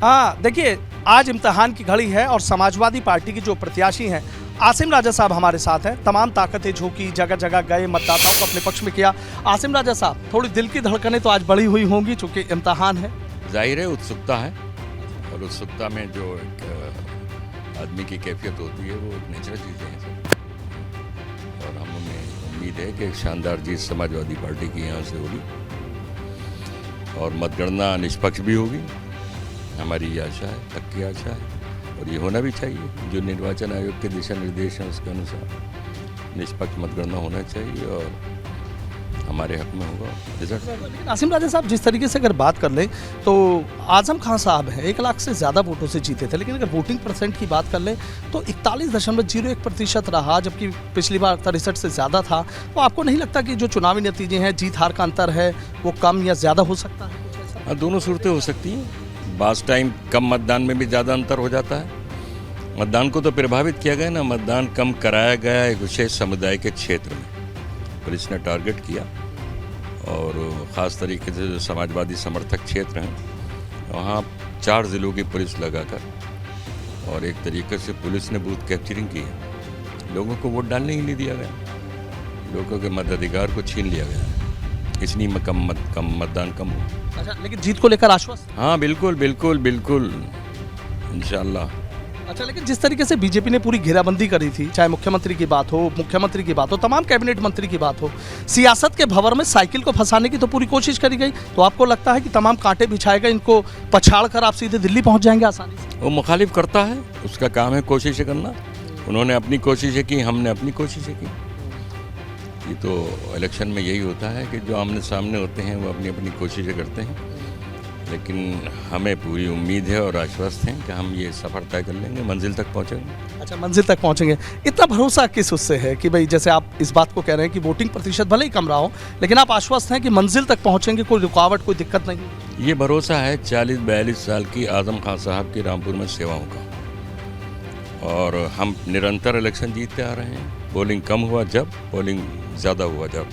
देखिए, आज इम्तिहान की घड़ी है और समाजवादी पार्टी की जो प्रत्याशी हैं आसिम राजा साहब हमारे साथ हैं। तमाम ताकतें झोंकी, जगह जगह गए, मतदाताओं को अपने पक्ष में किया। आसिम राजा साहब, थोड़ी दिल की धड़कनें तो आज बढ़ी हुई होंगी चूंकि इम्तिहान है। जाहिर है उत्सुकता है, और उत्सुकता में जो एक आदमी की कैफियत होती है वो एक नेचुरल चीज़ें हैं सब। और हमें उम्मीद है कि एक शानदार जीत समाजवादी पार्टी की यहाँ से होगी और मतगणना निष्पक्ष भी होगी। हमारी ये आशा है, पक्की आशा है, और ये होना भी चाहिए। जो निर्वाचन आयोग के दिशा निर्देश हैं उसके अनुसार निष्पक्ष मतगणना होना चाहिए और हमारे हक में होगा रिजल्ट। लेकिन आसिम राजा साहब, जिस तरीके से अगर बात कर लें तो आजम खान साहब हैं 1 लाख से ज़्यादा वोटों से जीते थे, लेकिन अगर वोटिंग परसेंट की बात कर लें तो 41.01% रहा, जबकि पिछली बार 63 से ज़्यादा था। तो आपको नहीं लगता कि जो चुनावी नतीजे हैं, जीत हार का अंतर है, वो कम या ज़्यादा हो सकता है? हाँ, दोनों सूरतें हो सकती हैं। बास टाइम कम मतदान में भी ज़्यादा अंतर हो जाता है। मतदान को तो प्रभावित किया गया ना, मतदान कम कराया गया एक विशेष समुदाय के क्षेत्र में। पुलिस ने टारगेट किया और ख़ास तरीके से जो समाजवादी समर्थक क्षेत्र हैं वहाँ 4 ज़िलों की पुलिस लगाकर और एक तरीके से पुलिस ने बूथ कैप्चरिंग की है। लोगों को वोट डालने ही नहीं दिया गया, लोगों के मताधिकार को छीन लिया गया, इसलिए मतदान कम हो। अच्छा, लेकिन जीत को लेकर आश्वस्त? हाँ, बिल्कुल बिल्कुल बिल्कुल, इंशाल्लाह। अच्छा, लेकिन जिस तरीके से बीजेपी ने पूरी घेराबंदी करी थी, चाहे मुख्यमंत्री की बात हो, मुख्यमंत्री की बात हो, तमाम कैबिनेट मंत्री की बात हो, सियासत के भंवर में साइकिल को फंसाने की तो पूरी कोशिश करी गई। तो आपको लगता है कि तमाम कांटे बिछाएगा, इनको पछाड़ कर आप सीधे दिल्ली पहुंच जाएंगे आसानी से? वो मुखालिफ करता है, उसका काम है कोशिशें करना। उन्होंने अपनी कोशिशें की, हमने अपनी कोशिशें की। ये तो इलेक्शन में यही होता है कि जो आमने सामने होते हैं वो अपनी अपनी कोशिशें करते हैं, लेकिन हमें पूरी उम्मीद है और आश्वस्त हैं कि हम ये सफ़र तय कर लेंगे, मंजिल तक पहुंचेंगे। अच्छा, मंजिल तक पहुंचेंगे, इतना भरोसा किस उससे है कि भाई, जैसे आप इस बात को कह रहे हैं कि वोटिंग प्रतिशत भले ही कम रहा हो, लेकिन आप आश्वस्त हैं कि मंजिल तक पहुंचेंगे, कोई रुकावट, कोई दिक्कत नहीं? ये भरोसा है 40-42 साल की आजम खान साहब की रामपुर में सेवाओं का, और हम निरंतर इलेक्शन जीतते आ रहे हैं। पोलिंग कम हुआ जब, पोलिंग ज़्यादा हुआ जब।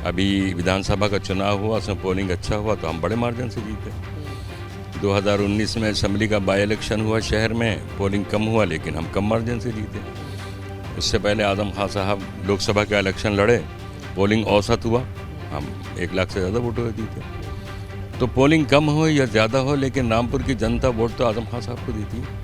अभी विधानसभा का चुनाव हुआ, उसमें पोलिंग अच्छा हुआ तो हम बड़े मार्जिन से जीते। 2019 में असेंबली का बाई इलेक्शन हुआ शहर में, पोलिंग कम हुआ लेकिन हम कम मार्जिन से जीते। उससे पहले आजम खान साहब लोकसभा का इलेक्शन लड़े, पोलिंग औसत हुआ, हम 1 लाख से ज़्यादा वोटों से जीते। तो पोलिंग कम हो या ज़्यादा हो, लेकिन रामपुर की जनता वोट तो आजम खान साहब को देती है।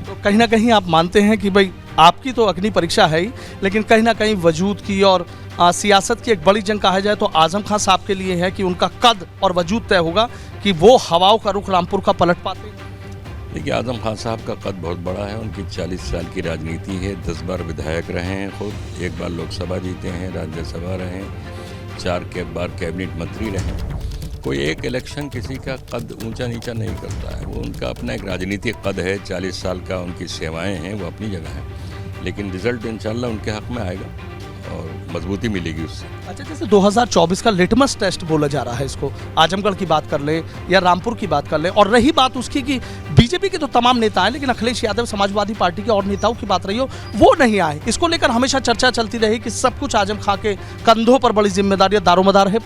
तो कहीं ना कहीं आप मानते हैं कि भाई, आपकी तो अग्नि परीक्षा है ही, लेकिन कहीं ना कहीं वजूद की और सियासत की एक बड़ी जंग कहा जाए तो आजम खान साहब के लिए है कि उनका कद और वजूद तय होगा कि वो हवाओं का रुख रामपुर का पलट पाते हैं। देखिए, आजम खान साहब का कद बहुत बड़ा है, उनकी 40 साल की राजनीति है, 10 बार विधायक रहे हैं, खुद 1 बार लोकसभा जीते हैं, राज्यसभा रहे हैं, 4 बार कैबिनेट मंत्री रहे। कोई एक इलेक्शन किसी का कद ऊंचा नीचा नहीं करता है, वो उनका अपना एक राजनीतिक कद है, 40 साल का उनकी सेवाएं हैं, वो अपनी जगह है, लेकिन रिजल्ट इंशाल्लाह उनके हक में आएगा और मजबूती मिलेगी उससे। अच्छा, जैसे 2024 का लिटमस टेस्ट बोला जा रहा है इसको, आजमगढ़ की बात कर ले या रामपुर की बात कर ले, और रही बात उसकी कि बीजेपी के तो तमाम नेता हैं, लेकिन अखिलेश यादव समाजवादी पार्टी के और नेताओं की बात रही हो, वो नहीं आए। इसको लेकर हमेशा चर्चा चलती रही कि सब कुछ आजम खां के कंधों पर बड़ी जिम्मेदारी दारोमदार है।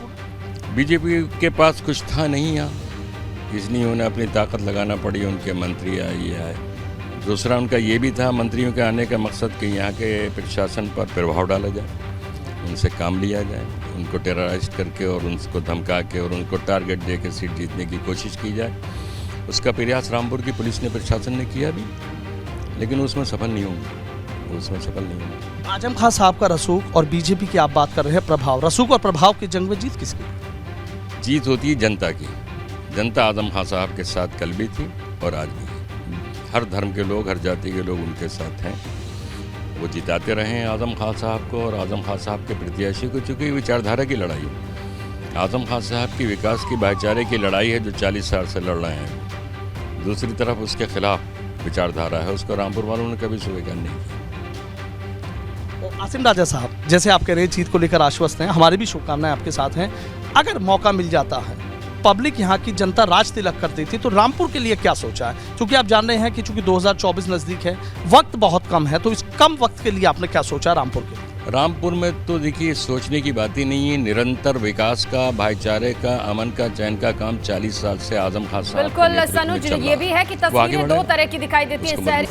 बीजेपी के पास कुछ था नहीं यहाँ, इसलिए उन्हें अपनी ताकत लगाना पड़ी, उनके मंत्री आए, ये आए। दूसरा उनका ये भी था, मंत्रियों के आने का मकसद कि यहाँ के प्रशासन पर प्रभाव डाला जाए, उनसे काम लिया जाए, उनको टेरराइज करके और उनको धमका के और उनको टारगेट दे के सीट जीतने की कोशिश की जाए। उसका प्रयास रामपुर की पुलिस ने, प्रशासन ने किया भी, लेकिन उसमें सफल नहीं होंगे। आजम खान साहब का रसूख और बीजेपी की आप बात कर रहे हैं प्रभाव, रसूख और प्रभाव की जंग में जीत किसकी? जीत होती है जनता की। जनता आजम खान साहब के साथ कल भी थी और आज भी है। हर धर्म के लोग, हर जाति के लोग उनके साथ हैं, वो जिताते रहे हैं आजम खान साहब को और आजम खान साहब के प्रत्याशी को। चूँकि विचारधारा की लड़ाई है, आजम खान साहब की विकास की, भाईचारे की लड़ाई है जो 40 साल से लड़ रहे हैं। दूसरी तरफ उसके खिलाफ विचारधारा है, उसको रामपुर वालों ने कभी स्वीकार नहीं किया। आसिम राजा साहब, जैसे आप कह रहे हैं जीत को लेकर आश्वस्त हैं, हमारी भी शुभकामनाएं आपके साथ हैं। अगर मौका मिल जाता है, पब्लिक यहाँ की जनता राज तिलक कर देती, तो रामपुर के लिए क्या सोचा है? क्योंकि आप जान रहे हैं कि चूंकि 2024 नज़दीक है, वक्त बहुत कम है, तो इस कम वक्त के लिए आपने क्या सोचा रामपुर के लिए? रामपुर में तो देखिए सोचने की बात ही नहीं है। निरंतर विकास का, भाईचारे का, अमन का, चैन का काम 40 साल से आजम खान साहब के बिल्कुल नेतृत्व में सनुज, चल रहा ये भी है कि तस्वीरें दो तरह की दिखाई देती हैं।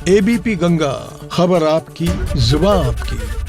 एबीपी गंगा, खबर आपकी, जुबान आपकी।